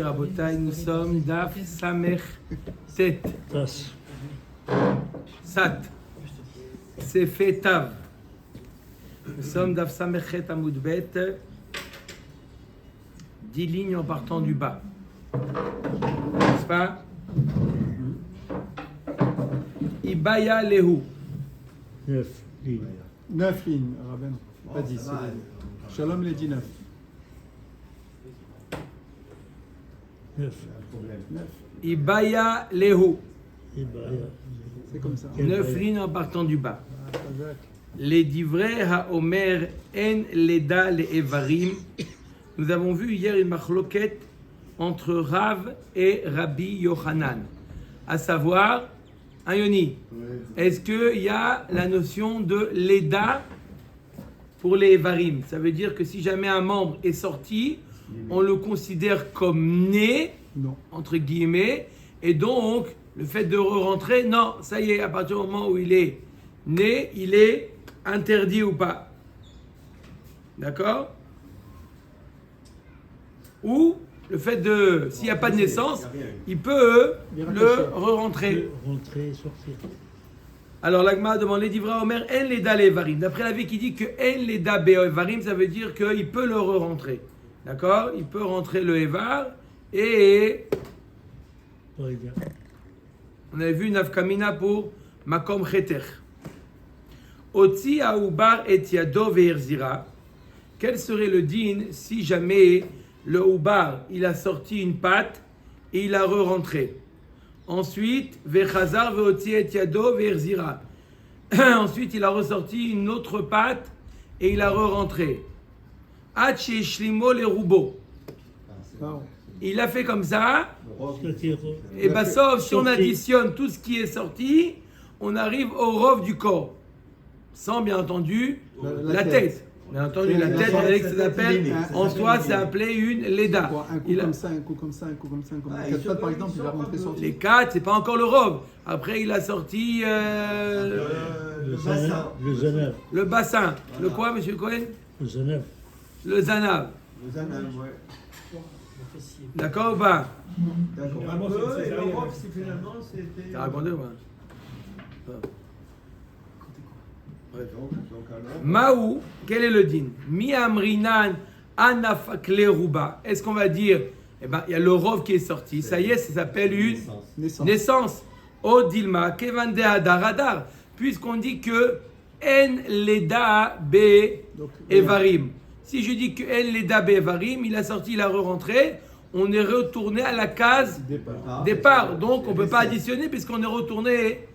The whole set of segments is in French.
Rabotai, nous sommes Daf Samech Tet. Sat. C'est fait Tav. Nous sommes Daf Samech Tet Amoudbet. 10 lignes en partant du bas. N'est-ce pas? Ibaya Lehu. 9 lignes. 9 lignes, Rabben. Pas 10. Shalom les dit 9. 9. Ibaya Lehu. C'est comme ça. 9 lignes en partant du bas. Les divrei ha-omer en leda le evarim. Nous avons vu hier une machloket entre Rav et Rabbi Yochanan. À savoir, un Yoni, est-ce qu'il y a la notion de leda pour les evarim? Ça veut dire que si jamais un membre est sorti, on le considère comme né, Non. entre guillemets, et donc le fait de re-rentrer, non, ça y est, à partir du moment où il est né, il est interdit ou pas. D'accord? Ou le fait de, s'il n'y a pas de naissance, il peut le re-rentrer. Rentrer et sortir. Alors l'Agma a demandé d'Ivra Omer en leda le evarim. D'après l'avis qui dit que en leda be evarim, ça veut dire qu'il peut le re-rentrer. D'accord? Il peut rentrer le evar et on avait vu une afkamina pour makom cheter. Otzi aoubar et yado ve'erzira. Quel serait le din si jamais le oubar il a sorti une patte et il a re-rentré? Ensuite, ve'chazar ve'otzi et yado ve'erzira. Ensuite, il a ressorti une autre patte et il a re-rentré. Ad she'eshlimo le rubo. Il a fait comme ça. Et bien, sauf si on additionne tout ce qui est sorti, on arrive au rov du corps. Sans, bien entendu, la tête. Bien entendu, la tête, avec ce qu'on appelle, en soi, c'est appelé une leda. Un coup comme ça, un coup comme ça, un coup comme ça, un coup comme ça. 4 pattes, par exemple, il va rentrer sorti. Les 4, c'est pas encore le rov. Après, il a sorti le zanav. le bassin. Le quoi, monsieur Cohen? Le zanav. Le zanav. Le Zanam, ouais. D'accord ou pas? D'accord. Un peu, et le Rof, c'est finalement, c'était. T'as raconté ou pas? Bref. Donc alors. Maou, quel est le din? Mi amrinan anafakle ruba. Est-ce qu'on va dire, eh ben, il y a le rov qui est sorti, ça y est, ça s'appelle une naissance. O dilma kevande adar adar. Puisqu'on dit que en leda be evarim. Si je dis que en leda be evarim, il a sorti, il a re-rentré, on est retourné à la case départ. Donc on ne peut pas additionner puisqu'on est retourné.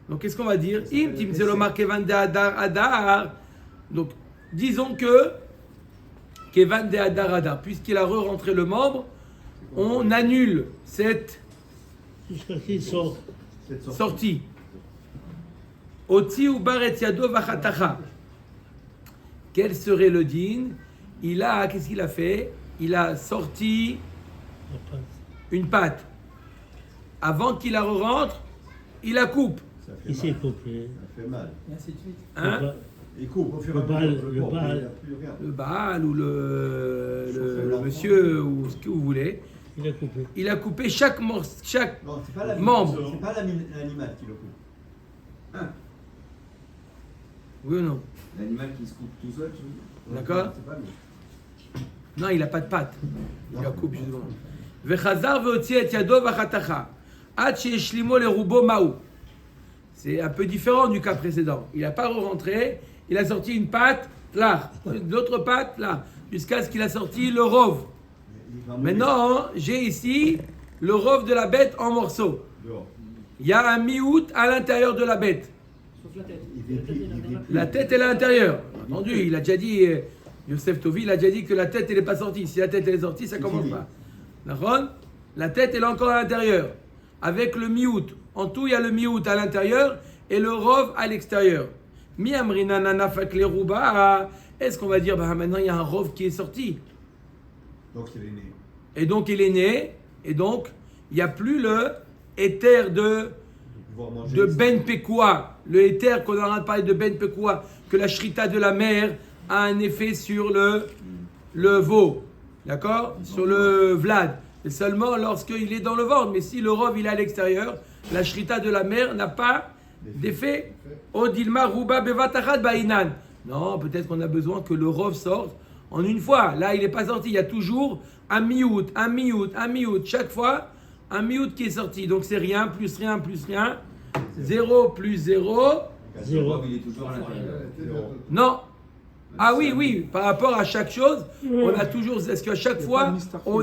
Donc qu'est-ce qu'on va dire? Im tim zelomar kevan de adar adar. Donc disons que kevan de adar adar, puisqu'il a re-rentré le membre, on annule cette Jusqu'à qu'il sort. sortie. Oti ubar et yado vachatacha. Quel serait le din? Qu'est-ce qu'il a fait? Il a sorti une patte. Avant qu'il la re-rentre, il la coupe. Il s'est coupé. Ça fait mal. Hein? Il coupe au fur et Le à mesure. bal. Le Baal ou le monsieur ou ce que vous voulez. Il a coupé. Il a coupé chaque Non, c'est pas membre. C'est pas l'animal qui le coupe. Hein? Oui ou non? L'animal qui se coupe tout seul, tu veux dire? D'accord. C'est pas lui. Non, il n'a pas de patte. Il la coupe justement. Vechazar ve'otzi et yado vachatacha. Ad she'eshlimo le rubo maou. C'est un peu différent du cas précédent. Il n'a pas rentré, il a sorti une patte là, d'autres pattes là, jusqu'à ce qu'il a sorti le rov. Maintenant, j'ai ici le rov de la bête en morceaux. Dehors. Il y a un mi-out à l'intérieur de la bête. La tête est à l'intérieur. Entendu, il a déjà dit, Yosef Tovi, il a déjà dit que la tête elle n'est pas sortie. Si la tête elle est sortie, ça commence pas. D'accord? La tête elle est encore à l'intérieur. Avec le mi-out. En tout, il y a le mi-out à l'intérieur et le rov à l'extérieur. Mi amrina nana fakle ruba. Est-ce qu'on va dire, bah maintenant il y a un rov qui est sorti? Donc il est né. Et donc il est né. Et donc il n'y a plus le éther de Ben Pekoua. Le éther qu'on est en train de parler de Ben Pekoua. Que la shrita de la mer a un effet sur le veau. D'accord? Sur le Vlad. C'est seulement lorsqu'il est dans le ventre. Mais si le rov il est à l'extérieur, la shrita de la mère n'a pas d'effet. Odilma ruba bevatachat bainan. Non, peut-être qu'on a besoin que le rov sorte en une fois. Là, il n'est pas sorti. Il y a toujours un miout. Chaque fois, un miout qui est sorti. Donc c'est rien, plus rien, plus rien. 0 plus 0. Zéro. Il est toujours à l'intérieur. Non. Ah oui, par rapport à chaque chose, on a toujours, est-ce qu'à chaque fois, il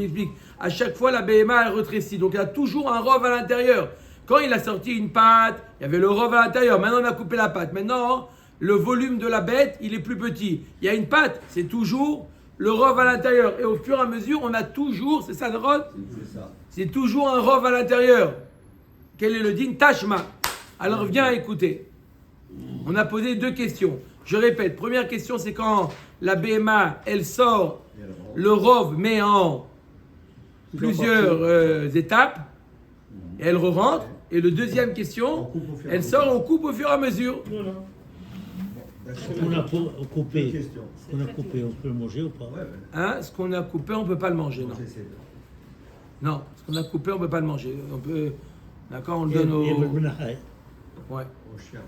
explique, à chaque fois la BMA elle rétrécit, donc il y a toujours un rov à l'intérieur. Quand il a sorti une patte, il y avait le rov à l'intérieur, maintenant on a coupé la patte, maintenant le volume de la bête, il est plus petit. Il y a une patte, c'est toujours le rov à l'intérieur, et au fur et à mesure, on a toujours, c'est ça le rov ? C'est ça. C'est toujours un rov à l'intérieur. Quel est le din ? Tashma. Alors viens écouter. On a posé 2 questions. Je répète, première question, c'est quand la BMA, elle sort, le rov met en plusieurs étapes, et elle re-rentre. Et le deuxième question, elle sort, on coupe au fur et à mesure. Voilà. On a coupé. On a coupé, on peut le manger ou pas? Hein, ce qu'on a coupé, on ne peut pas le manger, non. Non, ce qu'on a coupé, on ne peut pas le manger. On peut, d'accord, on le donne au... Ouais. Au chien.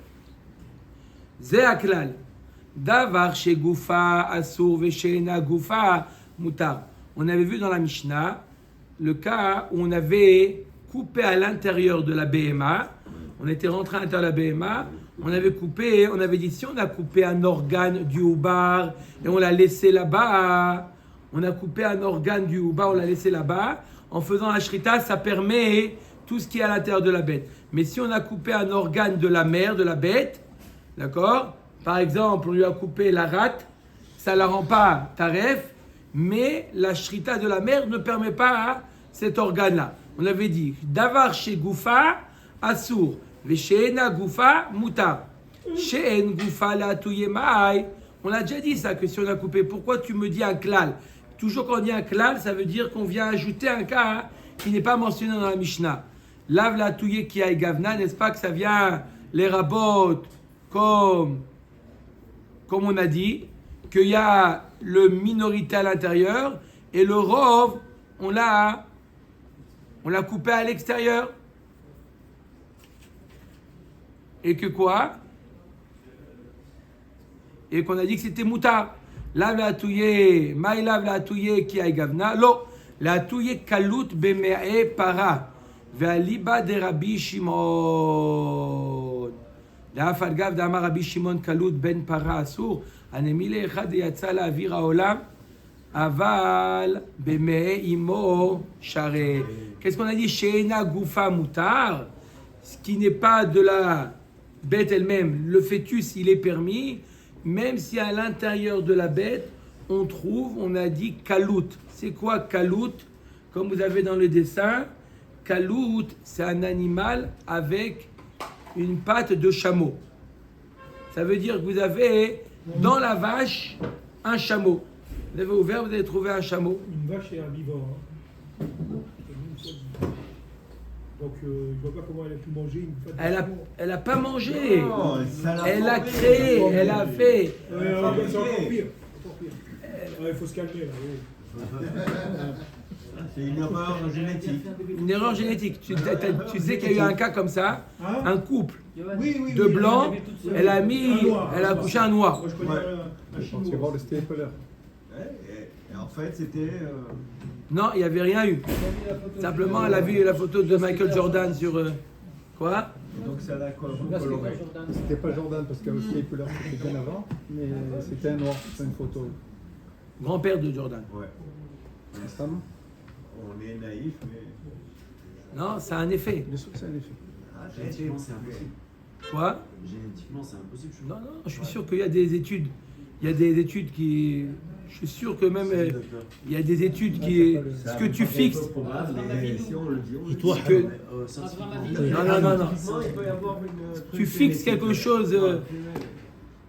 זה הכלל. דבר שגופה אסור ושאינה גופה מותר. On avait vu dans la Mishnah le cas où on avait coupé à l'intérieur de la BMA. On était rentré à l'intérieur de la BMA. On avait coupé, on avait dit si on a coupé un organe du houbar et on l'a laissé là-bas, on a coupé un organe du houbar, on l'a laissé là-bas, en faisant la shrita, ça permet tout ce qui est à l'intérieur de la bête. Mais si on a coupé un organe de la mère, de la bête, d'accord? Par exemple, on lui a coupé la rate, ça ne la rend pas taref, mais la shrita de la mère ne permet pas cet organe-là. On avait dit, davar chez goufa, assour, vesheena goufa, mutar. Sheen goufa la tuyemai. On a déjà dit ça, que si on a coupé, pourquoi tu me dis un klal? Toujours quand on dit un klal, ça veut dire qu'on vient ajouter un cas qui n'est pas mentionné dans la Mishnah. Lave la touye qui a gavna, n'est-ce pas que ça vient les rabots comme on a dit, qu'il y a le minorité à l'intérieur et le rov, on l'a coupé à l'extérieur. Et que quoi? Et qu'on a dit que c'était moutar. Lave la touye, maï lave la touye qui a gavna. Lo, la touye kalut beme'e para. Ve'aliba de Rabbi Shimon. דאף אגב דאמר רבי שמעון קלות בן פרה אסור, הנמי לאחד יצא לאוויר העולם, אבל במאי אמו שרת. Qu'est-ce qu'on a dit? שאינה גופה מותר, ce qui n'est pas de la bête elle-même, le fœtus il est permis, même si à l'intérieur de la bête on trouve, on a dit kalout. C'est quoi kalout? Comme vous avez dans le dessin, kalout c'est un animal avec une patte de chameau. Ça veut dire que vous avez dans la vache un chameau. Vous avez ouvert, vous avez trouvé un chameau. Une vache est herbivore. Hein. Donc, je ne vois pas comment elle a pu manger une patte de chameau. Elle a pas mangé. Non, Elle a créé, elle a fait. C'est encore pire. Il faut se calmer là. C'est une erreur génétique. Une erreur génétique. Tu sais qu'il y a eu un cas comme ça, un couple Oui, de blancs, elle a couché un noir. Moi, je connais un Tu vas chinois. voir le stapler. Et en fait, c'était. Non, il n'y avait rien eu. Simplement, elle a vu la photo de Michael Jordan sur... quoi? Donc ça l'a coloré. C'était pas Jordan parce qu'il y a aussi les couleurs qui étaient bien avant, mais c'était un noir, c'est une photo. Grand-père de Jordan. Ouais. Récemment. On est naïf, mais. Non, ça a un effet. Bien sûr que c'est un effet. Génétiquement, c'est impossible. Quoi? Génétiquement, c'est impossible. Non, je suis sûr qu'il y a des études. Il y a des études qui... Je suis sûr que même... il y a des études qui... Ce que tu fixes... Mais si on le dit, on le Et dit. toi, que- Scientifiquement. Non. Scientifiquement, il peut y avoir une. Tu fixes quelque chose...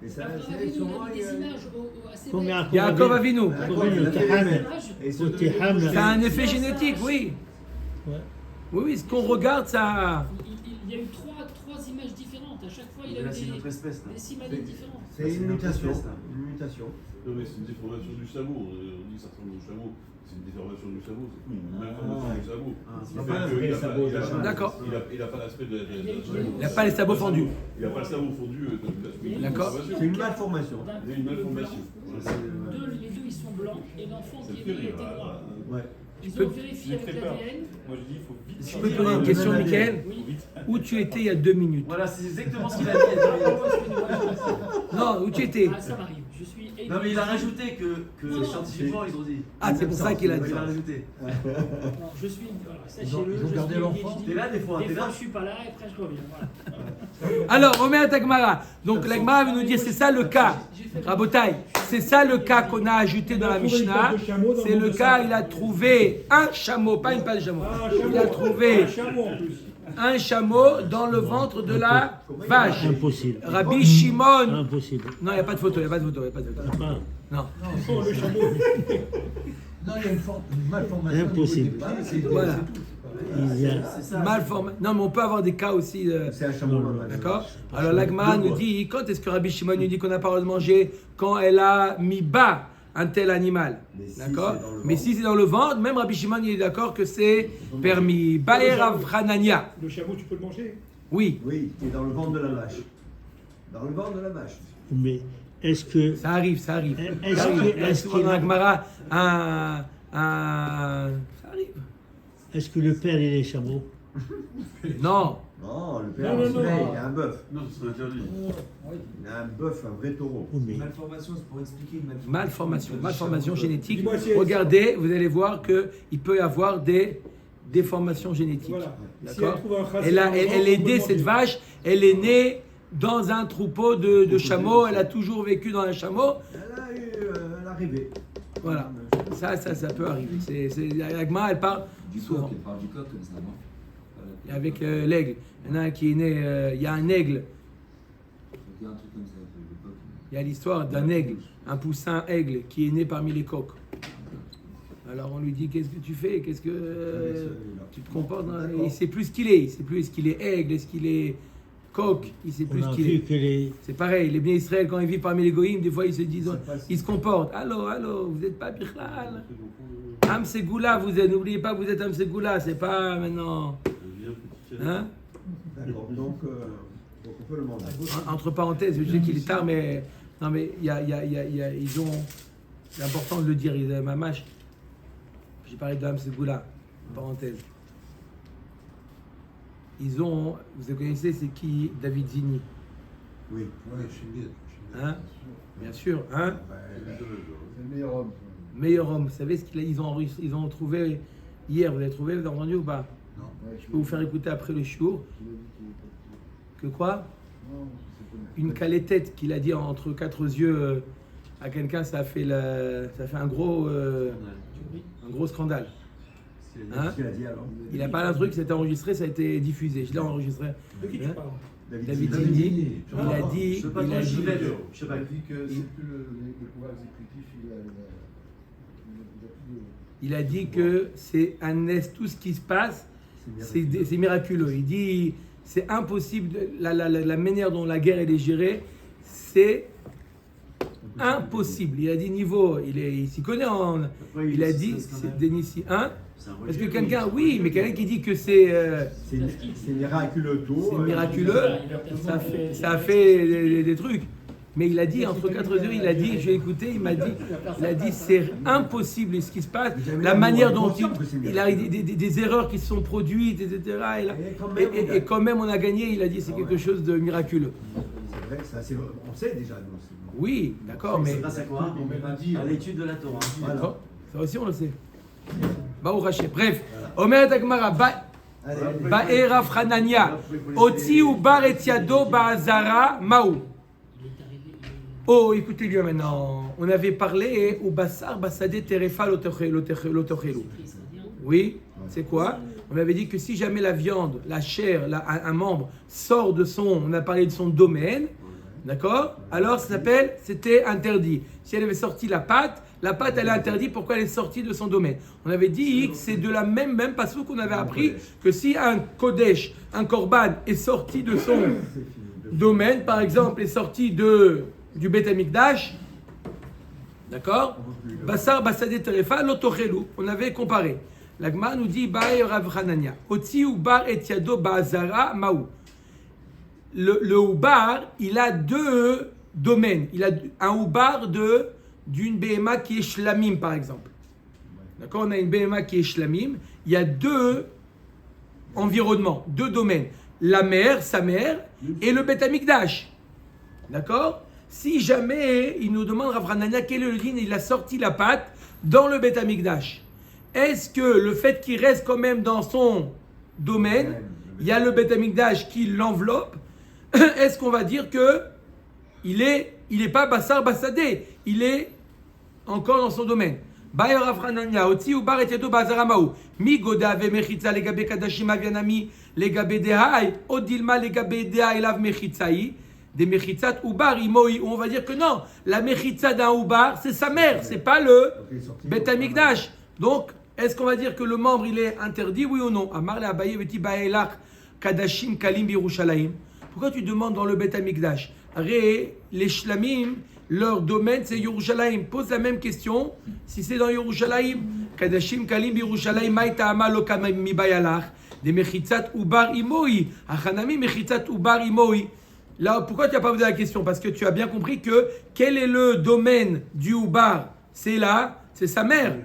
Et ça, Après, c'est sûrement. il y a des images assez Combien belles. Yaakov Avinu. Et ce والتحام Ça a un effet génétique, oui. Ouais. Oui, ce qu'on regarde, ça... il y a eu trois images différentes. À chaque fois, il a eu Là, c'est notre espèce. Là. des simanies différentes. C'est une mutation. Une mutation. Non, mais c'est une déformation du sabot. On dit que ça ressemble au sabot. C'est une déformation du sabot, c'est tout. Une malformation du sabot. C'est pas l'aspect sabot de la D'accord. Il n'a pas l'aspect de. Il n'a pas les sabots fendus. Il n'a pas le sabot fondu comme l'aspect d'une D'accord. déformation. C'est une malformation. Il y a une malformation. Les deux, ils sont blancs et l'enfant Ça qui fait est né rire. était noir. Ouais. Ils ont vérifié avec l'ADN. Moi je dis, il faut vite. Je peux te poser une question, Mickaël? Où tu étais il y a 2 minutes? Voilà, c'est exactement ce qu'il a dit. Non, où tu étais? Ah, ça m'arrive. Je suis. Non, mais il a rajouté que scientifiquement, ils ont dit. Ah, c'est pour ça qu'il a dit. Il a rajouté. Non, je suis. Voilà, Ils ont sachez-le. Je gardé suis l'enfant. PhD. T'es là des fois, Des t'es fois, là. je suis pas là et après, je reviens. Voilà. Alors, on met à Tagmara. Donc, l'Agmara veut nous dire c'est ça le cas. Rabotai, c'est ça le cas qu'on a ajouté dans la Mishnah. C'est le cas, il a trouvé un chameau, pas une patte de chameau. Il a trouvé un chameau dans le ventre de la vache. Impossible. Rabbi Shimon. Impossible. Non, il n'y a pas de photo, il n'y a pas de photo, il n'y a pas de photo. Pas. Non. Non, il y a une malformation. Impossible. Voilà. Il y a... Non, mais on peut avoir des cas aussi. C'est un chameau. D'accord. Alors l'Agmara nous dit, quand est-ce que Rabbi Shimon nous dit qu'on n'a pas le droit de manger? Quand elle a mis bas un tel animal. Mais si D'accord. c'est dans le Mais ventre. si c'est dans le ventre, même Rabbi Shimon il est d'accord que c'est permis. Baer Avranania. Le chameau, tu peux le manger? Oui, Oui, qui est dans le ventre de la vache. Dans le ventre de la vache. Mais est-ce que... ça arrive, ça arrive. Est-ce Ça arrive. que- Il y a est-ce souvent qu'il dans a- l'Agmara ça arrive. Est-ce que le père, il est chameau? Non. Non, le père, Non, non, il non. a un bœuf. Non, c'est interdit. Il a un bœuf, un vrai taureau. Oui, mais Malformation, c'est pour expliquer une malformation. Malformation génétique. Dis-moi si- Regardez, vous allez voir qu'il peut y avoir des déformations génétiques. Voilà. Si D'accord. elle trouve un racine Elle, dans le elle ventre, est on peut née, le cette manger. vache, elle est née dans un troupeau de chameaux, elle a toujours vécu dans un chameau. Elle a eu l'arrivée. Voilà, ça peut arriver. L'Agma, elle parle souvent. Il parle du coq comme ça, non? Et avec l'aigle. Il y en a un qui est né, il y a un aigle, Il y a un truc comme ça, le coq. il y a l'histoire d'un aigle, un poussin aigle qui est né parmi les coqs. Alors on lui dit, qu'est-ce que tu fais? Qu'est-ce que tu te comportes Il sait plus ce qu'il est. Il sait plus est-ce qu'il est aigle, est-ce qu'il est coq. Il sait plus on ce a qu'il vu est. que les... C'est pareil, les biens Israël, quand ils vivent parmi les goïms, des fois ils se disent, ils se comportent. Allô, vous n'êtes pas Bichlal. Am Segoula, vous êtes, n'oubliez pas, vous êtes Am Segoula, c'est pas maintenant. Hein? D'accord, donc on peut le manger. Entre parenthèses, je sais qu'il est tard, mais non, mais ils ont. C'est important de le dire, Mamash. J'ai parlé de Am Segoula, parenthèse. Ils ont, vous connaissez, c'est qui David Zini? Oui. Hein? Bien sûr, hein? C'est le meilleur homme. Meilleur homme, vous savez ce ils ont trouvé hier, vous avez trouvé, vous avez entendu ou pas? Non. Je peux vous faire écouter après le shiur. Que quoi? Une calétette qu'il a dit entre 4 yeux à quelqu'un, ça a fait un gros scandale. Hein? Qu'est-ce qu'il a dit alors? Il a parlé d'un truc, c'était enregistré, ça a été diffusé. Je l'ai enregistré. De qui tu parles? David Zindi, il a dit, Je sais pas, il a je dit, sais pas. Il dit que c'est plus le pouvoir exécutif, il a plus de... il a dit que c'est un est, tout ce qui se passe, c'est miraculeux. Il dit, c'est impossible, la manière dont la guerre elle est gérée, c'est impossible. Il a dit niveau, il s'y connaît en... Il a dit, c'est Denissi 1. Parce que quelqu'un, oui, mais quelqu'un qui dit que c'est miraculeux tout. c'est miraculeux, ça a fait des trucs. Mais il a dit, entre 4 heures, il a dit, j'ai écouté, il a dit c'est impossible ce qui se passe, la manière dont il a des erreurs qui se sont produites, etc. Et quand même on a gagné, il a dit c'est quelque chose de miraculeux. C'est vrai, ça, on sait déjà. Nous, Oui, d'accord, mais... C'est grâce à quoi? À l'étude de la Torah. D'accord, ça aussi on le sait. Baruch Hashem. Bref, Omer Agmara, Ba'er Afranania, Oti ou Bar et Yado Ba'azara Maou. Oh, écoutez bien maintenant. On avait parlé au Bassar Bassade Terefa Lotochelu. Oui, c'est quoi? On avait dit que si jamais la viande, la chair, un membre sort de son, on a parlé de son domaine, d'accord? Alors ça s'appelle, c'était interdit. Si elle avait sorti la pâte la pâte elle est interdite, pourquoi elle est sortie de son domaine? On avait dit que c'est de la même passouk qu'on avait appris que si un kodesh, un korban est sorti de son domaine, par exemple, est sorti du Beth Amikdash, d'accord? Basar basadé terefa lotochelu. On avait comparé. La Gemara nous dit Bae Rav Hanania. Otsi ubar et yado bazara maou. Le ubar, il a deux domaines. Il a un ubar d'une BMA qui est shlamim, par exemple. D'accord? On a une BMA qui est shlamim. Il y a deux environnements, deux domaines. La mer, sa mère, et le Beth Amikdash. D'accord? Si jamais il nous demande Rav Hanania quel est le din, il a sorti la pâte dans le Beth Amikdash. Est-ce que le fait qu'il reste quand même dans son domaine, il y a le Beth Amikdash qui l'enveloppe, est-ce qu'on va dire que il est pas Bassar Bassadé, il est encore dans son domaine? Bayer Rav Hanania, Otsi ubar et yato bazara maou. Mi goda ve mechitza legabe kadashim avianami legabe dehai, odilma legabe dehai lav mechitzai. Des mechitzat ubar imoi, on va dire que non, la mechitza d'un ubar, c'est sa mère, c'est pas le Beth Amikdash. Donc, est-ce qu'on va dire que le membre il est interdit, oui ou non? Amar le Abaye veti baelach kadashim kalim birushalayim. Pourquoi tu demandes dans le Beth Amikdash? Ré, les shlamim, leur domaine c'est Yerushalayim. Pose la même question si c'est dans Yerushalayim. Kadashim kalim birushalayim maïta amalo mi bayalach. Des mechitzat ubar imoi. Achanami mechitzat ubar imoi. Là, pourquoi tu n'as pas posé la question? Parce que tu as bien compris que quel est le domaine du Ubar? C'est sa mère.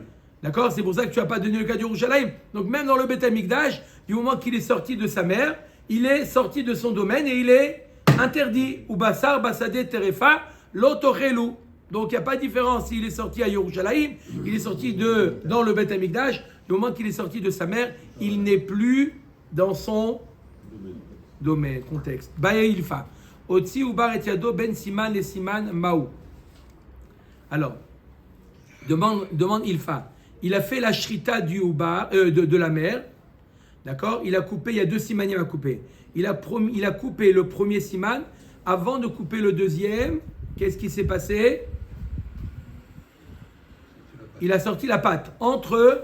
D'accord? C'est pour ça que tu n'as pas donné le cas du Yerushalayim. Donc même dans le Beth Amikdash, du moment qu'il est sorti de sa mère, il est sorti de son domaine et il est interdit. Ubasar basadé terefa lotochelu. Donc il n'y a pas de différence s'il est sorti à Yerushalayim, il est sorti dans le Beth Amikdash. Du moment qu'il est sorti de sa mère, il n'est plus dans son domaine. Contexte. Baye ilfa. Otsi ubar et yado ben siman et siman maou. Alors, demande ilfa. Il a fait la shrita du ubar, de la mer. D'accord? Il a coupé, il y a deux simanim à couper. Il a coupé le premier siman. Avant de couper le deuxième, qu'est-ce qui s'est passé? Il a sorti la pâte entre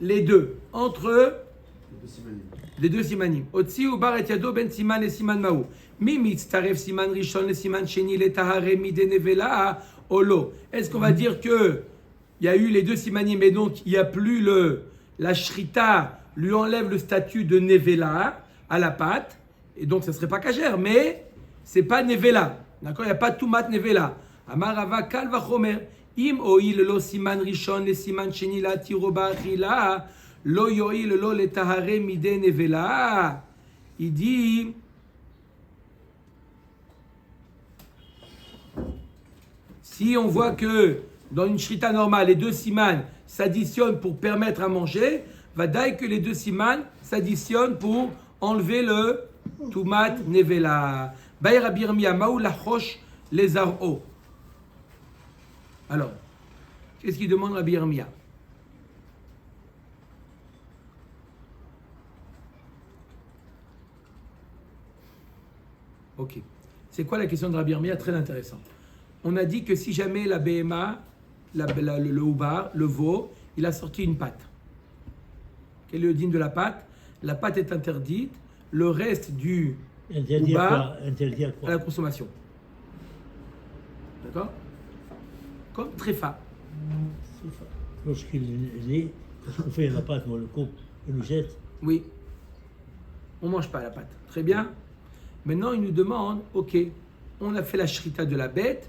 les deux. Entre les deux simanim. Otsi ubar et yado ben siman et siman maou. Mi mitztaref siman rishon le siman sheni le tahare mide nevela olo. Est-ce qu'on va dire que il y a eu les deux simanim, mais donc il n'y a plus la shrita lui enlève le statut de nevela à la pâte, et donc ça serait pas kashère, mais c'est pas nevela. D'accord? Il n'y a pas tumat nevela. Amar Rava kal vachomer. Im oil lo siman rishon le siman sheni la tiroba achila lo yoil lo le tahare mide nevela. Il dit si on voit que dans une shrita normale, les deux siman s'additionnent pour permettre à manger, va dire que les deux siman s'additionnent pour enlever le tumat nevela. Bayer abirmia maou la roche les ar'o. Alors, qu'est-ce qu'il demande Rabbi Yirmia? Ok. C'est quoi la question de Rabbi Yirmia? Très intéressant. On a dit que si jamais la BMA, le Ubar, le veau, il a sorti une pâte. Quel est le din de la pâte? La pâte est interdite. Le reste du Ubar, interdit à quoi? à la consommation. D'accord? Comme tréfa. Lorsqu'il est né, qu'est-ce qu'on fait à la pâte? On le coupe, on le jette. Oui. On ne mange pas la pâte. Très bien. Maintenant, il nous demande, ok, on a fait la shrita de la bête,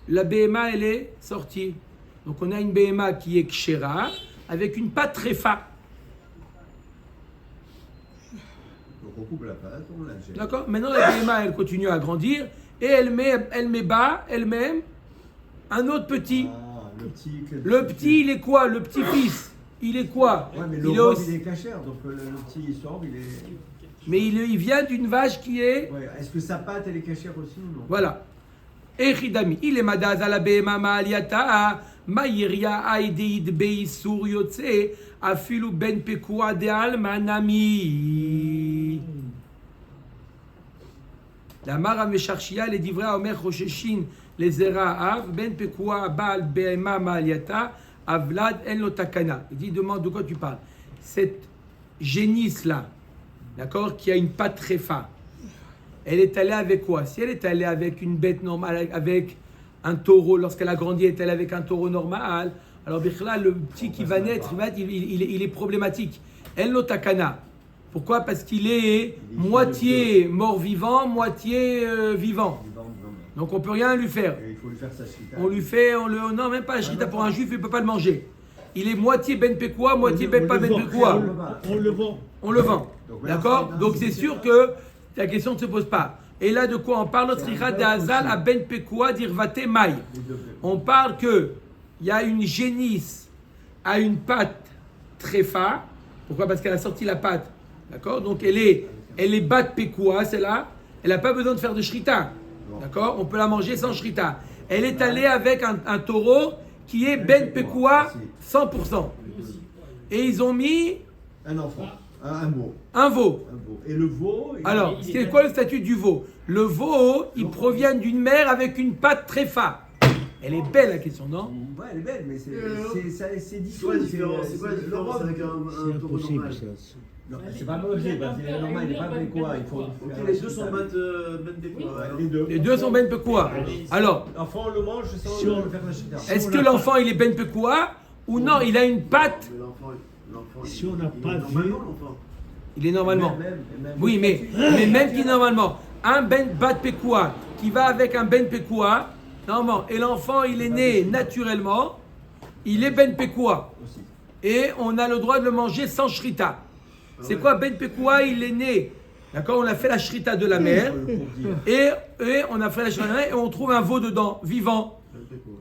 la BMA, elle est sortie. Donc, on a une BMA qui est kshera, avec une pâte tréfa. Donc on coupe la pâte, on la jette. D'accord? Maintenant, la BMA, elle continue à grandir, et elle met bas, elle-même, un autre petit. Ah, Le petit, il est quoi? Le petit-fils, il est quoi? Ouais, mais Il le est robe, aussi- il est cachère, donc le petit sorbe, il est... Mais il vient d'une vache qui est... Ouais, est-ce que sa pâte, elle est cachère aussi ou non? Voilà. Echidami, il est madaz à la BMA ma'aliata, ma'iria aideid beisur yotse, afilu ben pekua de almanami. La mara mesharchia, les divrei omer rosheshin, les zera av, ben pekua bal be'ema ma'aliata, avlad en lo takana. Il dit, demande de quoi tu parles. Cette génisse-là, d'accord, qui a une patte tréfa, elle est allée avec quoi? Si elle est allée avec une bête normale, avec un taureau, lorsqu'elle a grandi, elle est allée avec un taureau normal, alors Bichla, le petit qui va naître, il est problématique. En lo takana. Pourquoi? Parce qu'il est moitié mort-vivant, moitié vivant. Donc on peut rien lui faire. Et il faut lui faire sa shrita. Non, même pas la shrita pour un juif, il peut pas le manger. Il est moitié ben pekua, moitié ben pas ben pekua. On le vend. On le vend. D'accord? Donc c'est sûr que la question ne se pose pas. Et là, de quoi on parle? Notre tzricha d'Azal à ben pekua d'irvate maï. On parle que il y a une génisse à une patte tréfa. Pourquoi? Parce qu'elle a sorti la patte. D'accord? Donc elle est bat pekua, celle-là. Elle n'a pas besoin de faire de shrita. D'accord? On peut la manger sans shrita. Elle est allée avec un taureau qui est ben pekua 100%. Et ils ont mis Un enfant, un veau. un veau. Un veau. Et le veau, Alors, c'est quoi le statut du veau? Le veau, il provient d'une mère avec une patte tréfa. Elle est belle la question, non? ouais, elle est belle, mais c'est dissous. C'est quoi la différence avec un C'est taureau impossible normal? ça. Non, c'est pas mangé, parce qu'il est normal, il n'est pas avec quoi. Il faut Ok, faire les la deux sont shrita. ben pekua. Les deux. Les deux sont ben pekua. Alors, L'enfant, on le mange sans Si on- faire la shrita. est-ce que l'enfant il est ben pekua ou non? Il a une patte. Mais l'enfant, Si on n'a il pas est vu- normalement, l'enfant. Il est normalement. Même. Oui, mais même qui normalement, un ben bat pekua qui va avec un ben pekua, normalement, et l'enfant il est né naturellement, il est ben pekua. Aussi. Et on a le droit de le manger sans shrita. C'est quoi ben pekua? Il est né. D'accord? On a fait la shrita de la mère. Et on a fait la shrita de la mère et on trouve un veau dedans, vivant.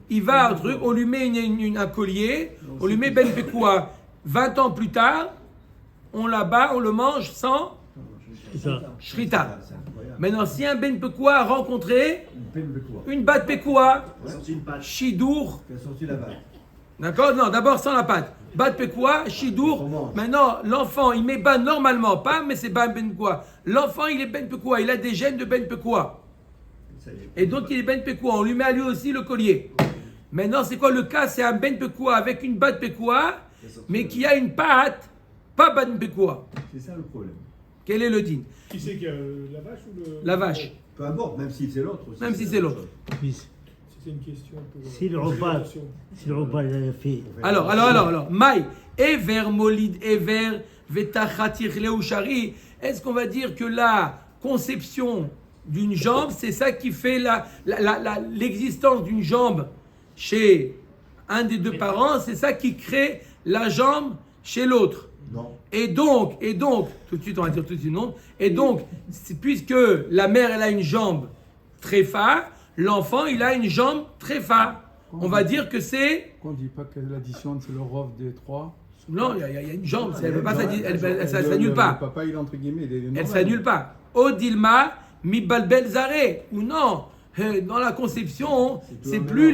Il va un truc, on lui met un collier, on lui met ben pekua. 20 ans plus tard, on l'abat, on le mange sans C'est ça. shrita. C'est incroyable. Maintenant, si un ben pekua a rencontré Une peine de quoi. une bat pekua, Il a sorti une patte. shidour, Qui a sorti la balle. d'accord? Non, d'abord sans la pâte. Bat pekua, shidour. Maintenant, l'enfant, il met ban normalement, pas, mais c'est ban ben pekua. L'enfant, il est ben pekua, il a des gènes de ben pekua. Ça y est. Et donc, il est ben pekua. On lui met à lui aussi le collier. Maintenant, c'est quoi le cas? C'est un ben pekua avec une bat pekua, mais qui a une pâte, pas ban pekua. C'est ça le problème. Quel est le din? Qui c'est qui a la vache ou le. La vache. Peu importe, même si c'est l'autre aussi. Même si c'est l'autre. Puis, C'est une question pour. Si le repas, si le repas il a fait. Alors, Maï, Ever Molid Ever Vetachatir Leushari, est-ce qu'on va dire que la conception d'une jambe, c'est ça qui fait l'existence d'une jambe chez un des deux parents, c'est ça qui crée la jambe chez l'autre? Non. Et donc, tout de suite on va dire tout de suite non, et donc, puisque la mère elle a une jambe tréfa, l'enfant il a une jambe tréfa. On va dire que c'est... On ne dit pas que l'addition c'est le rov des trois. Non, il y a une jambe, elle ne Le s'annule pas. papa, il est entre guillemets. Il est Elle normal. s'annule pas. Odilma, mi balbel zare. Ou non, dans la conception, c'est plus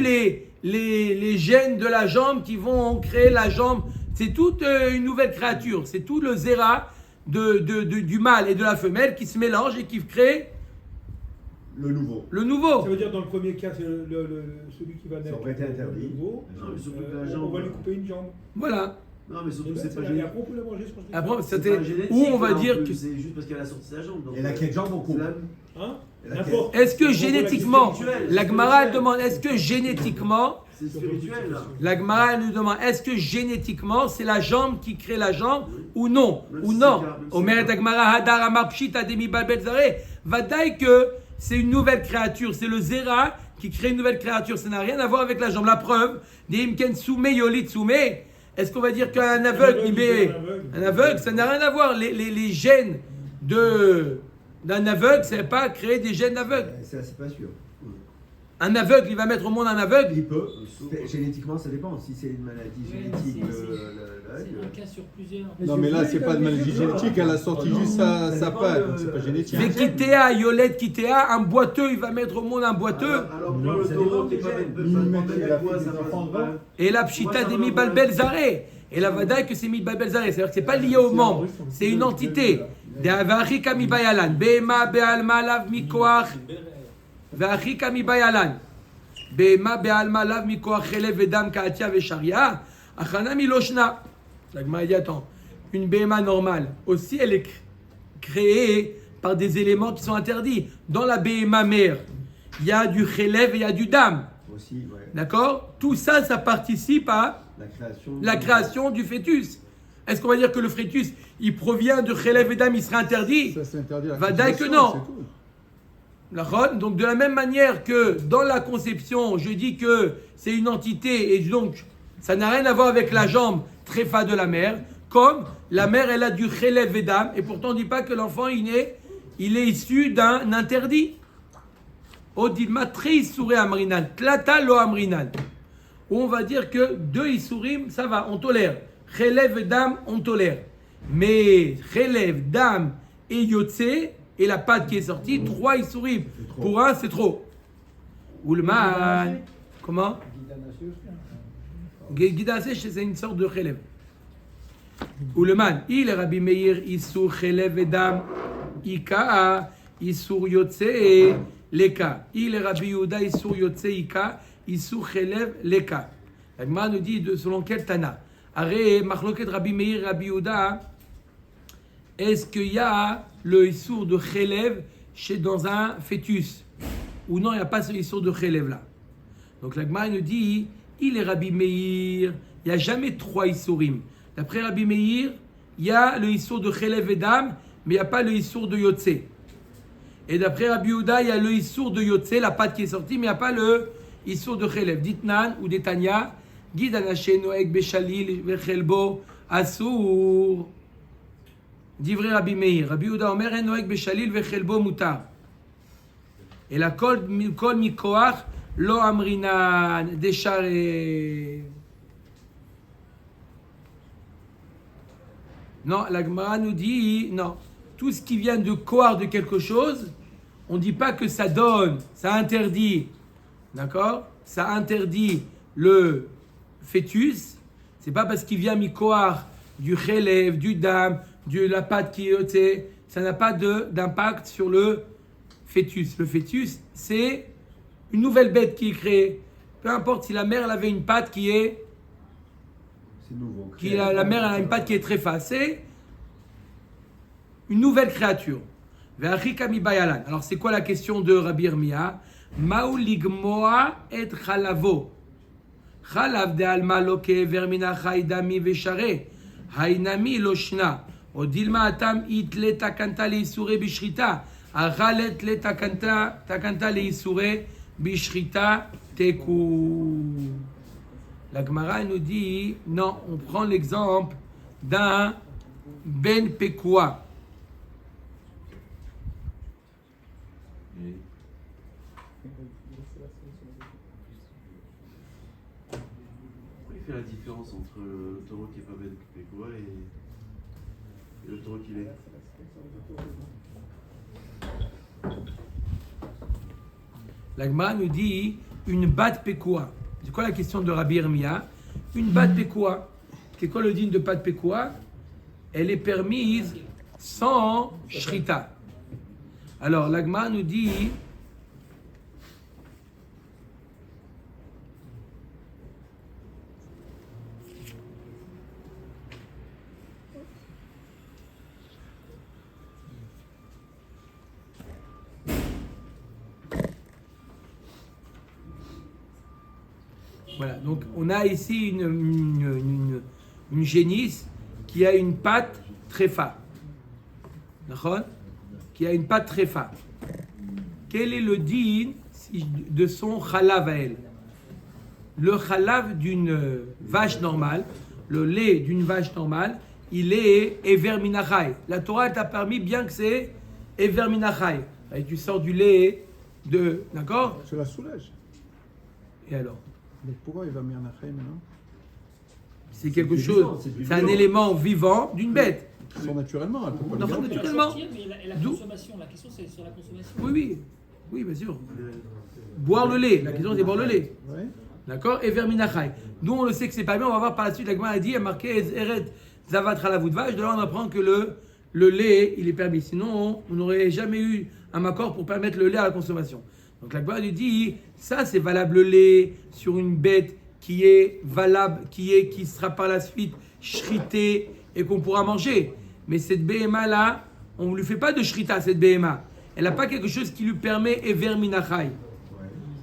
les gènes de la jambe qui vont créer la jambe. C'est toute une nouvelle créature. C'est tout le zéra du mâle et de la femelle qui se mélange et qui crée Le nouveau. le nouveau. Ça veut dire dans le premier cas, c'est celui qui va naître. aurait été interdit. le nouveau. Non, mais surtout que la On jambe. va lui couper une jambe. Voilà. Non, mais surtout que c'est pas Et génétique. après, on peut la manger, je pense. Après, C'est c'était pas génétique, où on va là, en dire plus, que... C'est juste parce qu'elle a sorti sa jambe. donc, Et la quête jambe, on coupe. c'est la- Hein Et la N'importe. Est-ce que On génétiquement, spirituel, la c'est Gemara spirituel. demande, est-ce que génétiquement, C'est spirituel, là. la Gemara nous demande, est-ce que génétiquement, c'est la jambe qui crée la jambe ou non? Même Ou si non? c'est le cas, même si Omer c'est le cas. Dagmara Hadar Amar Pshit Ademi Balbel Zare. Vadaï que c'est une nouvelle créature, c'est le Zera qui crée une nouvelle créature. Ça n'a rien à voir avec la jambe. La preuve, Deimken Soume Yolit Soume. Est-ce qu'on va dire qu'un aveugle, il met un aveugle, ça n'a rien à voir. Les gènes d'un aveugle, ça n'a pas créé des gènes d'aveugles. C'est pas sûr. Un aveugle, il va mettre au monde un aveugle. Il peut. Génétiquement, ça dépend. Si c'est une maladie génétique, C'est un cas sur plusieurs. Non, mais là, c'est pas de maladie génétique. Elle a sorti juste sa patte. Donc, c'est pas génétique. Mais Kitéa, Yolette Kitéa, un boiteux, il va mettre au monde un boiteux. Alors, pour le taureau qui est pas ça va. Et la pshita des Mibalbel Zaré. Et la vadaï que c'est Mibalbel Zaré. C'est-à-dire que c'est pas lié aux membres. C'est une entité. De Avachika Mibayalan. Bema Bealma Lav Mikoach. Vachika Mibayalan. Behema be'alma lav mikoach chelev vedam ka'atia ve'sharia. Achana miloshna. La Gemara dit, attends, une Behema normale, aussi elle est créée par des éléments qui sont interdits. Dans la Behema mère, il y a du chelev et il y a du dam. Aussi, ouais. D'accord? Tout ça, ça participe à la création du fœtus. Est-ce qu'on va dire que le fœtus, il provient de chelev et dam, il serait interdit? Ça, c'est interdit à la Va dire que consommation, non. c'est tout. D'accord? Donc de la même manière que dans la conception, je dis que c'est une entité et donc ça n'a rien à voir avec la jambe tréfa de la mère, comme la mère elle a du chelev et dam et pourtant on ne dit pas que l'enfant il est issu d'un interdit. Odilma tre isouré amrinan, tlata lo amrinan. Où on va dire que 2 isurim, ça va, on tolère. Chelev et dam, on tolère. Mais chelev, dam et yotse, et la pâte qui est sortie, 3 isurim. Pour un, c'est trop. Oulman. Comment? Guidansé, c'est une sorte de chelev. Oulman. Il est Rabbi Meir, isur chelev et dam, ika, isur yotse, leka. Il est Rabbi Yehuda, isur yotse, ika, isur chelev, leka. La Gemara nous dit selon quel Tana. Arrête, machloket Rabbi Meir, Rabbi Yehuda, est-ce qu'il y a le issour de chelev dans un fœtus? Ou non, il n'y a pas ce issour de chelev là. Donc la Gemara nous dit, il est Rabbi Meir, il n'y a jamais 3 issourim. D'après Rabbi Meir, il y a le issour de chelev et dam, mais il n'y a pas le issour de yotse. Et d'après Rabbi Yehuda, il y a le issour de yotse, la pâte qui est sortie, mais il n'y a pas le issour de chelev. Ditnan ou Detanya, Gid anaché noek beshalil vechelbo assour. Divrei Rabbi Meir. Rabbi Yehuda omer en noek beshalil vechelbo mutar. Et la kol mikoach lo amrinan deshare. Non, la Gemara nous dit non. Tout ce qui vient de koar de quelque chose, on ne dit pas que ça donne, ça interdit. D'accord? Ça interdit le fœtus. C'est pas parce qu'il vient mikoar du chelev, du dam, de la pâte qui est, ça n'a pas d'impact sur le fœtus. Le fœtus, c'est une nouvelle bête qui est créée. Peu importe si la mère elle avait une pâte qui est... C'est nouveau. La mère elle a une pâte qui est très c'est une nouvelle créature. Alors c'est quoi la question de Rabbi Irmia? Mauligmoa et chalavo. Chalav de alma loke vermina chaydami veshare. Hainami loshna. Odilma atam it le takanta le isure bishrita. Achalet le takanta le isure bishrita teku. La Gemara nous dit, non, on prend l'exemple d'un ben pekua. Pourquoi il fait la différence entre le taureau qui n'est pas ben pekua et le taureau qui l'est? La Gemara nous dit une bat pekua. C'est quoi la question de Rabbi Irmia? Une bat pekua. C'est quoi le digne de bat pekua? Elle est permise sans shrita. Alors la Gemara nous dit voilà, donc on a ici une génisse qui a une patte tréfa. D'accord? Qui a une patte tréfa. Quel est le din de son chalav à elle? Le chalav d'une vache normale, le lait d'une vache normale, il est Ever Minachai. La Torah t'a permis bien que c'est Ever Minachai. Et tu sors du lait de... D'accord? Je la soulage. Et alors? Mais pourquoi il va mettre un achai maintenant? C'est quelque chose, c'est un élément vivant d'une bête. Ils sont naturellement. Elle peut pas le Non, garder. naturellement. Mais la consommation, la question c'est sur la consommation. Oui, bien sûr. Boire le lait, la question c'est boire le lait. Ouais. D'accord? Et verminachai. Nous on le sait que c'est pas bien, on va voir par la suite, la Gemara a dit, il y a marqué Eret Zavat Halavut Vache, de là on apprend que le lait, il est permis. Sinon, on n'aurait jamais eu un accord pour permettre le lait à la consommation. Donc la Gemara lui dit, ça c'est valable le lait sur une bête qui est valable, qui sera par la suite shritée et qu'on pourra manger. Mais cette BMA là, on ne lui fait pas de shrita, cette BMA. Elle n'a pas quelque chose qui lui permet Ever Minachai.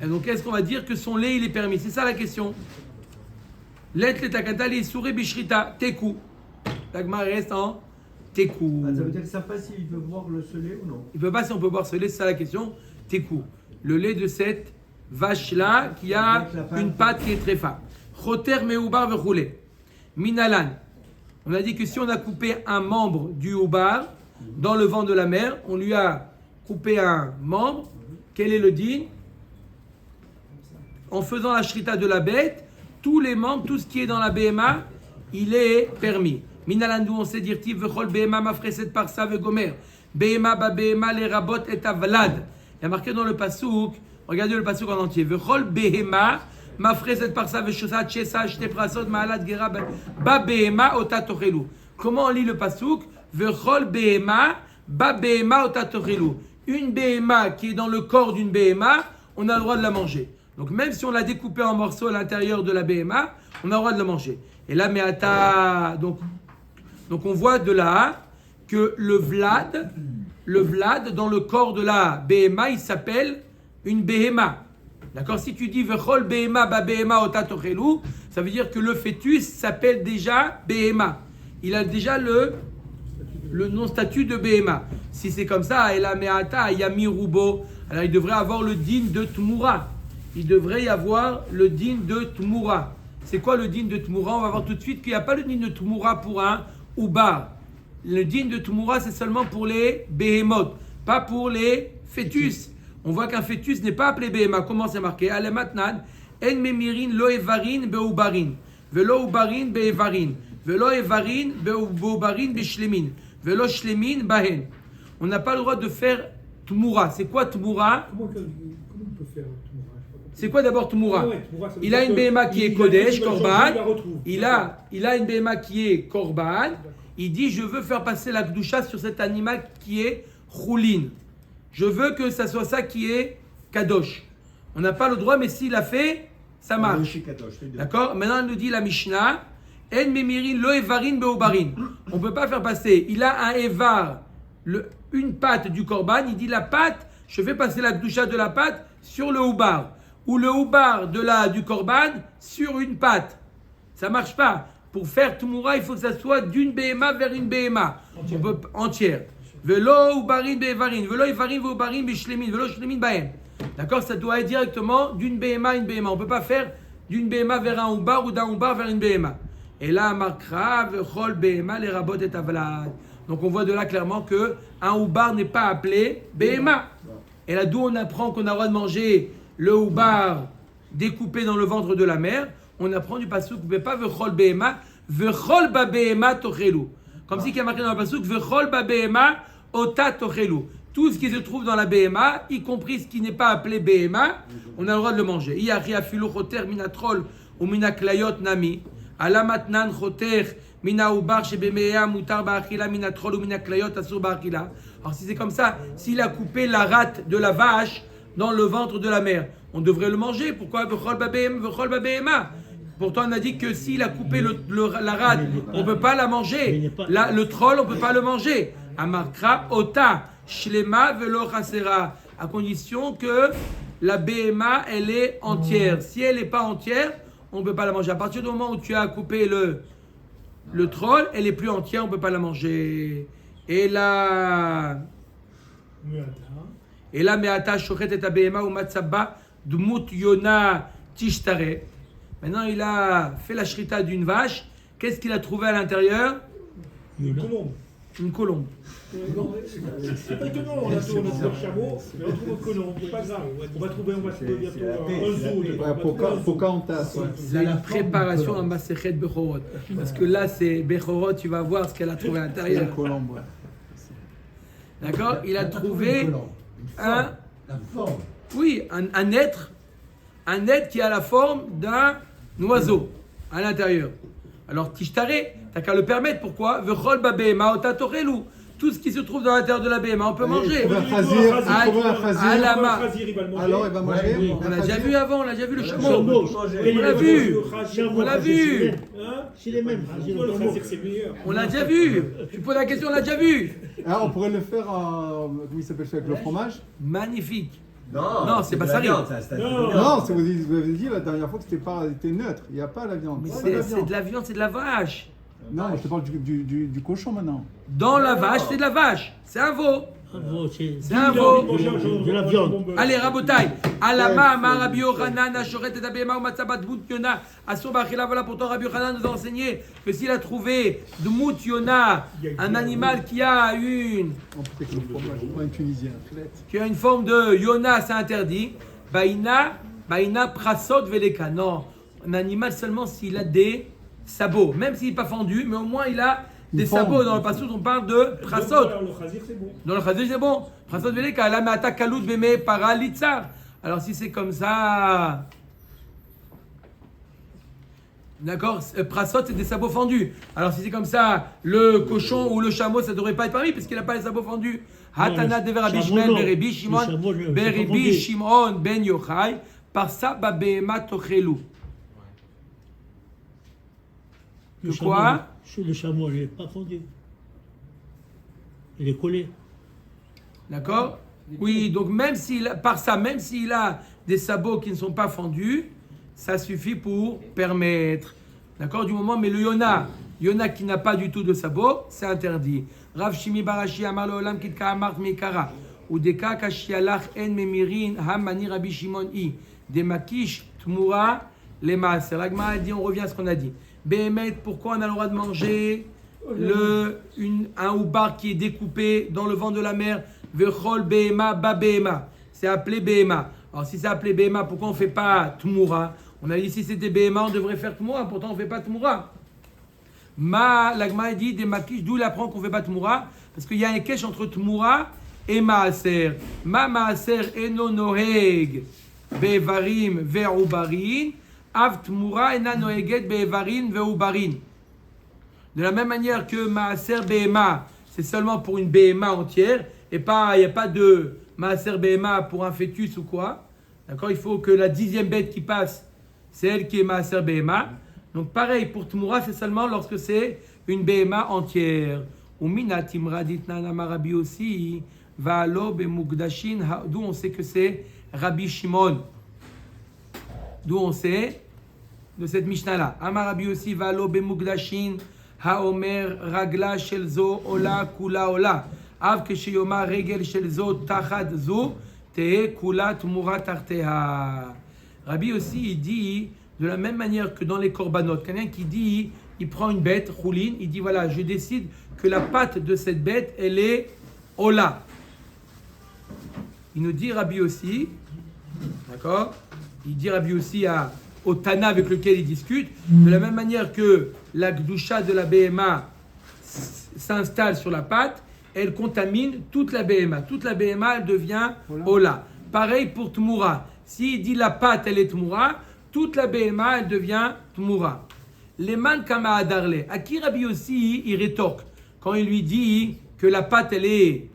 Et donc est-ce qu'on va dire que son lait il est permis? C'est ça la question. Let le takata li souré bishrita, teku. La Gemara reste en teku. Ah, ça veut dire que ça passe s'il veut boire ce lait ou non? Il ne peut pas si on peut boire ce lait, c'est ça la question. Teku. Le lait de cette vache-là qui a une patte qui est très fin. Choter meubar vechoule. Minalan. On a dit que si on a coupé un membre du oubar dans le vent de la mer, on lui a coupé un membre. Quel est le din? En faisant la shrita de la bête, tous les membres, tout ce qui est dans la BMA, il est permis. Minalan, d'où on sait dire tiv vechol BMA mafreset parsa vegomer. BMA ba BMA les rabot et avlad. Il y a marqué dans le pasouk, regardez le pasouk en entier. Vechol BMA mafreset parsa veshosat shesa shte prasot ma'alat gera ba BMA ota tochelu. Comment on lit le pasouk? Vechol BMA ba BMA ota tochelu. Une BMA qui est dans le corps d'une BMA, on a le droit de la manger. Donc même si on l'a découpé en morceaux à l'intérieur de la BMA, on a le droit de la manger. Et là, meata, donc on voit de là que le vlad dans le corps de la BMA, il s'appelle une BMA. D'accord? Si tu dis vechol BMA ba BMA ota tochelu, ça veut dire que le fœtus s'appelle déjà BMA. Il a déjà le non-statut de BMA. Si c'est comme ça, et la meata yami rubo, alors il devrait avoir le din de Tmura. Il devrait y avoir le din de Tmura. C'est quoi le din de Tmura? On va voir tout de suite qu'il n'y a pas le din de Tmura pour un Oubar. Le din de Tmura, c'est seulement pour les Behemoth, pas pour les fœtus. On voit qu'un fœtus n'est pas appelé Behema. Comment c'est marqué? Ale matnan, en memirin lo evarin beoubarin, velo oubarin beevarin, velo evarin beoubarin beshlemin, velo shlemin bahen. On n'a pas le droit de faire Tmura. C'est quoi Tmura? Comment on peut faire Tmura? C'est quoi d'abord Tmura? Il a une BMA qui est Kodesh, Korban. Il a une BMA qui est Korban. Il dit, je veux faire passer la Kdusha sur cet animal qui est Choulin. Je veux que ça soit ça qui est Kadosh. On n'a pas le droit, mais s'il a fait, ça marche. D'accord? Maintenant, il nous dit la Mishnah, En memirin lo evarin beobarin. On ne peut pas faire passer. Il a un evar, une patte du Korban. Il dit la patte, je fais passer la Kdusha de la patte sur le Oubar. Ou le Oubar du Korban sur une patte. Ça ne marche pas. Pour faire Tmura, il faut que ça soit d'une BMA vers une BMA. Entière. Velo Oubarin be'evarin. Velo evarin ve'oubarin be'shlemin. Velo shlemin bahem. D'accord? Ça doit être directement d'une BMA à une BMA. On ne peut pas faire d'une BMA vers un Oubar ou d'un Oubar vers une BMA. Et là, markra vechol BMA les rabot et avlad. Donc on voit de là clairement qu'un Oubar n'est pas appelé BMA. Et là, d'où on apprend qu'on a le droit de manger le Oubar découpé dans le ventre de la mer, on apprend du passouk, vous ne pouvez pas vechol behema, vechol ba behema tochelu. Comme si il y a marqué dans le passouk, vechol ba behema ota tochelu. Tout ce qui se trouve dans la behema, y compris ce qui n'est pas appelé behema, on a le droit de le manger. Yari afilu choter minatrol ou minaklayot nami, ala matnan choter mina ubar shebemea mutar ba'achila minatrol ou minaklayot asur ba'achila. Alors si c'est comme ça, s'il a coupé la rate de la vache dans le ventre de la mer, on devrait le manger. Pourquoi vechol ba behema? Pourtant, on a dit que s'il a coupé la rate, on ne peut pas la manger. Le troll, on ne peut pas le manger. Amarkra ota shlema velo chasera, à condition que la BMA, elle est entière. Si elle n'est pas entière, on ne peut pas la manger. À partir du moment où tu as coupé le troll, elle n'est plus entière, on ne peut pas la manger. Et là, me'ata shochet et BMA ou matzaba dmut yona tishtare. Maintenant, il a fait la shrita d'une vache. Qu'est-ce qu'il a trouvé à l'intérieur? Une colombe. Une colombe. C'est pas étonnant, on a trouvé un chameau, mais on trouve une colombe, c'est pas grave. On va trouver bientôt un zoo. Pocahontas. C'est une préparation à Masechet Bechorot. Parce que là, c'est Bechorot, tu vas voir ce qu'elle a trouvé à l'intérieur. Une colombe. D'accord? Il a trouvé un être. Un être qui a la forme d'un oiseau à l'intérieur. Alors, tishtare, t'as qu'à le permettre. Pourquoi? Vechol ba behema ota tochelu. tout ce qui se trouve dans l'intérieur de la BMA, on peut manger. trouve un khazir, alors il va manger. On l'a déjà vu avant, on l'a déjà vu le chameau. Chameau. On l'a vu. On l'a vu. C'est les mêmes. Le khazir, c'est meilleur. On l'a déjà vu. Tu poses la question, on l'a déjà vu. Ah, on pourrait le faire en. Comment il s'appelle ça avec le fromage? Magnifique. Non, c'est pas de la ça. viande, ça, c'est Non. Non, vous avez dit la dernière fois que c'était neutre. Il n'y a pas la viande. Mais Pas de la c'est viande. de la viande, c'est de la vache. Non, je te parle du cochon maintenant. Dans la vache, c'est de la vache. C'est un veau. C'est un veau. De la viande. Allez, Rabotai. Alama, Amar, Rabbi Yochanan, Ashoret et Abema, Matzabat, Dmut Yona, Asur Bachila. Voilà pourtant Rabbi Yochanan nous a enseigné que s'il a trouvé Dmut Yona, un animal qui a une. On peut que le fromage, pas un Tunisien. Qui a une forme de Yona, c'est interdit. Baïna Prasot Veleka. Non, un animal seulement s'il a des sabots. Même s'il n'est pas fendu, mais au moins il a des sabots. Dans le passage, on parle de Prasot. Le khazir, c'est bon. Dans le khazir, c'est bon. Prasot Veleka. La Mata Kalout Beme Paralitzar. Alors si c'est comme ça. D'accord, Prasot, c'est des sabots fendus. Alors si c'est comme ça, le cochon ou le chameau, ça ne devrait pas être permis parce qu'il n'a pas les sabots fendus. Hatana de Rabbi Shimon, Berebi Shimon, Berebi Shimon, Ben Yochai, par ça, Babema Tochelu. Le quoi? Le chameau, il n'est pas fondu. Il est collé. D'accord? Oui, donc même s'il a des sabots qui ne sont pas fendus, ça suffit pour permettre. D'accord? Du moment, mais le Yona qui n'a pas du tout de sabots, c'est interdit. Rav Shimi Barashi Amar Olam Kitka Amart Mekara. Ou Deka Kashialach En Memirin Hamani Rabbi Shimon I. Des Makish Tmura les Maaser. Ragma a dit, on revient à ce qu'on a dit. Behemet, pourquoi on a le droit de manger un oubar qui est découpé dans le vent de la mer? Vechol Behema Ba Behema. C'est appelé Behema. Alors si c'est appelé Behema, pourquoi on ne fait pas Tmura? On a dit si c'était Behema, on devrait faire Tmura. Pourtant on ne fait pas Tmura. L'agma dit des makish, d'où il apprend qu'on ne fait pas Tmura? Parce qu'il y a un kesh entre Tmura et Maaser. Maaser eno noheg bevarim ve'ubarin. Av Tmura ena noheget bevarim ve'ubarin. De la même manière que Maaser Behema, c'est seulement pour une Behema entière, et il n'y a pas de Maaser Behema pour un fœtus ou quoi. D'accord? Il faut que la 10e bête qui passe, c'est elle qui est Maaser Behema. Donc pareil, pour Tmura, c'est seulement lorsque c'est une Behema entière. Umina Timra Ditnan Amarabi aussi, Va'alo Bemugdashin, d'où on sait que c'est Rabbi Shimon. D'où on sait de cette Mishnah-là. Amarabi aussi, Va'alo Bemugdashin, Haomer Ragla Shelzo, Ola Kula Ola. Av Keshiyoma Regel Shelzo, Tachad Zo, Te Kula Tmura Tarteha. Rabbi aussi, il dit, de la même manière que dans les korbanot, quelqu'un qui dit, il prend une bête, rouline, il dit voilà, je décide que la patte de cette bête, elle est Ola. Il nous dit Rabbi aussi, d'accord? Il dit Rabbi aussi au Tana avec lequel il discute, de la même manière que la Gdusha de la BMA s'installe sur la patte, elle contamine toute la BMA. Toute la BMA, elle devient Ola. Pareil pour Tmura. S'il dit la patte, elle est Tmura, toute la BMA, elle devient Tmura. Les man kama adarle. À qui Rabbi aussi, il rétorque quand il lui dit que la pâte, elle est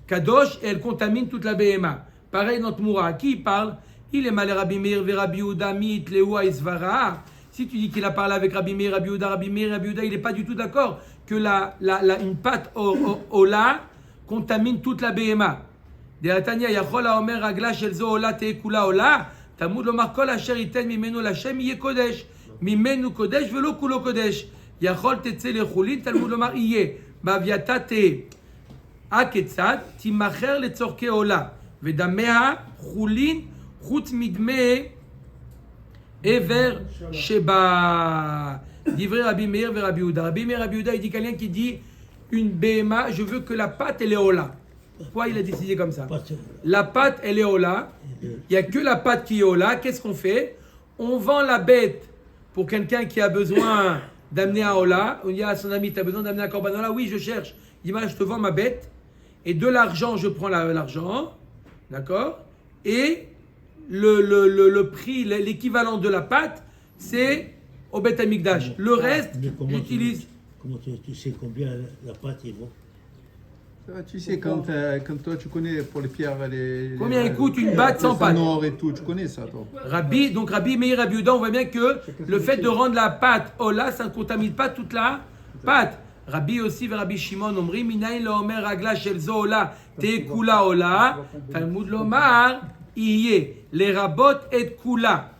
kadosh et elle contamine toute la BMA. Pareil dans Tmura. À qui il parle? Il est malé Rabbi Meir ve Rabbi Yehuda mit lewa isvara. Si tu dis qu'il a parlé avec Rabbi Meir, Rabbi Yehuda, il n'est pas du tout d'accord que une pâte ola contamine toute la BMA. De Atania yachol haomer ragla shel zo ola te kula ola. Talmud lomar kol asher iten mimenu l'Hashem yeh kodesh. Mimenu kodesh velo kulo kodesh. Yachol tetze lechulin. Talmud lomar yeh. Baviata te aketzad timacher letzorke ola. Vedamea chulin chutz midme ever sheba. Divrei Rabbi Meir ve Rabbi Yehuda. Rabbi Meir Rabbi Yehuda, il dit quelqu'un qui dit une BMA, je veux que la pâte elle est ola. Pourquoi il a décidé comme ça? La pâte elle est ola. Il n'y a que la pâte qui est ola. Qu'est-ce qu'on fait? On vend la bête pour quelqu'un qui a besoin d'amener un ola. On dit à son ami, tu as besoin d'amener un korban ola? Oui, je cherche. Il dit, voilà, je te vends ma bête. Et de l'argent, je prends l'argent. D'accord? Et le prix, l'équivalent de la pâte, c'est au Beth Amikdash. Le reste, j'utilise. Comment tu sais combien la pâte il vaut? Tu sais, quand toi tu connais pour les pierres, Combien coûte une batte sans pâte? Or et tout, tu connais ça, toi. Rabbi Meir, Rabbi Yehuda, on voit bien que le fait de rendre la pâte Ola, ça ne contamine pas toute la pâte. Rabbi aussi et Rabbi Shimon omri minayin lo omer ragla shel zo Ola te kula Ola Talmud lomar iye les rabot et kula.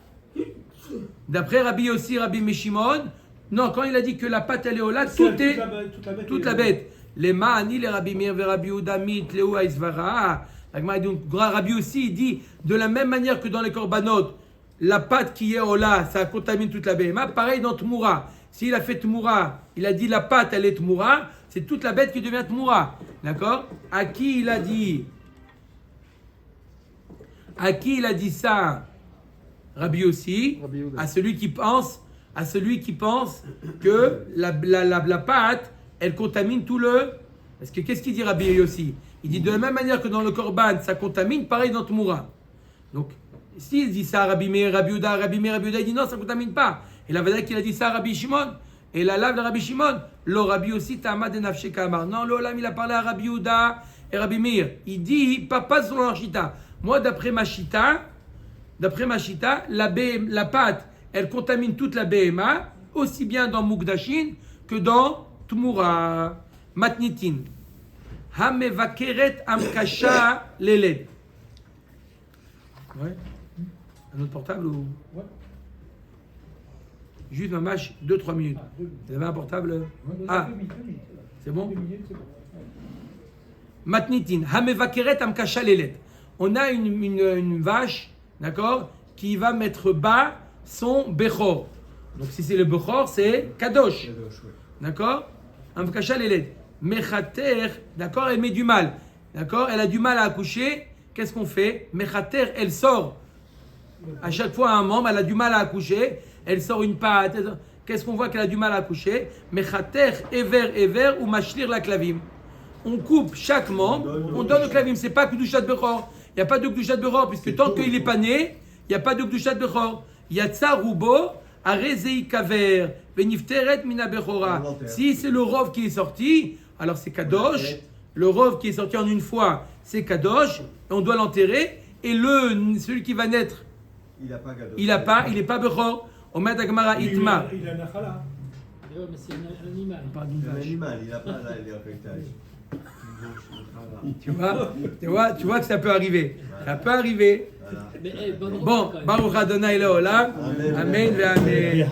D'après Rabbi aussi, Rabbi Shimon, non, quand il a dit que la pâte elle est Ola, toute la bête. Les ma'ani, les Rabbi Meir et Rabbi Yehuda mit leu aizvara. Rabbi aussi il dit de la même manière que dans les korbanot, la pâte qui est Ola, ça contamine toute la béhéma. Pareil dans Tmoura. S'il a fait Tmoura, il a dit la pâte elle est Tmoura, c'est toute la bête qui devient Tmoura. D'accord? À qui il a dit ça? Rabbi aussi, à celui qui pense que la pâte elle contamine tout le. Parce que qu'est-ce qu'il dit Rabbi aussi? Il dit de la même manière que dans le Korban ça contamine, pareil dans Tmoura. Donc s'il dit ça à Rabbi Meir, Rabbi Yehuda, il dit non, ça ne contamine pas. Et la Vada qu'il a dit ça à Rabbi Shimon. Et la lave de Rabbi Shimon, le Rabbi aussi, Tamad et Nafshe Kamar. Non, l'Olam, il a parlé à Rabbi Yehuda et Rabbi Meir. Il dit, pas selon leur Shita. Moi, d'après ma Shita, la pâte, elle contamine toute la BMA, aussi bien dans Mukdashin que dans Tmoura. Matnitin. Hamevakeret amkasha leled. Ouais. Un autre portable ou. Ouais. Juste ma mâche, 2-3 minutes. Vous avez un portable? Ah, c'est bon? Matnitin, hamevakeret amkasha leled. On a une vache, d'accord, qui va mettre bas son bechor. Donc si c'est le bechor, c'est kadosh. D'accord? Amkasha leled. Mechater, d'accord, elle met du mal. D'accord? Elle a du mal à accoucher. Qu'est-ce qu'on fait? Mechater, elle sort. À chaque fois, un membre, elle a du mal à accoucher. Elle sort une patte. Qu'est-ce qu'on voit qu'elle a du mal à accoucher? Mechater, ever, ou machlir la clavim. On coupe chaque membre, on donne le clavim. C'est pas Kedushat Bechor. Il n'y a pas de Kedushat Bechor, puisque tant qu'il n'est pas né, il n'y a pas de Kedushat Bechor. Yatsa Rubo, Arezei Kaver, Venifteret Mina Bechora. Si c'est le rov qui est sorti, alors c'est Kadosh. Le rov qui est sorti en une fois, c'est Kadosh. Et on doit l'enterrer. Et celui qui va naître, il n'est pas Bechor. Omer Dagmara Itma. Il a Nachala. Mais c'est un animal. L'animal, il n'a pas là les affectages. Tu vois que ça peut arriver. Ça peut arriver. Mais, bonne Bon, Baruch Adonai Leolam. Amen. Amen.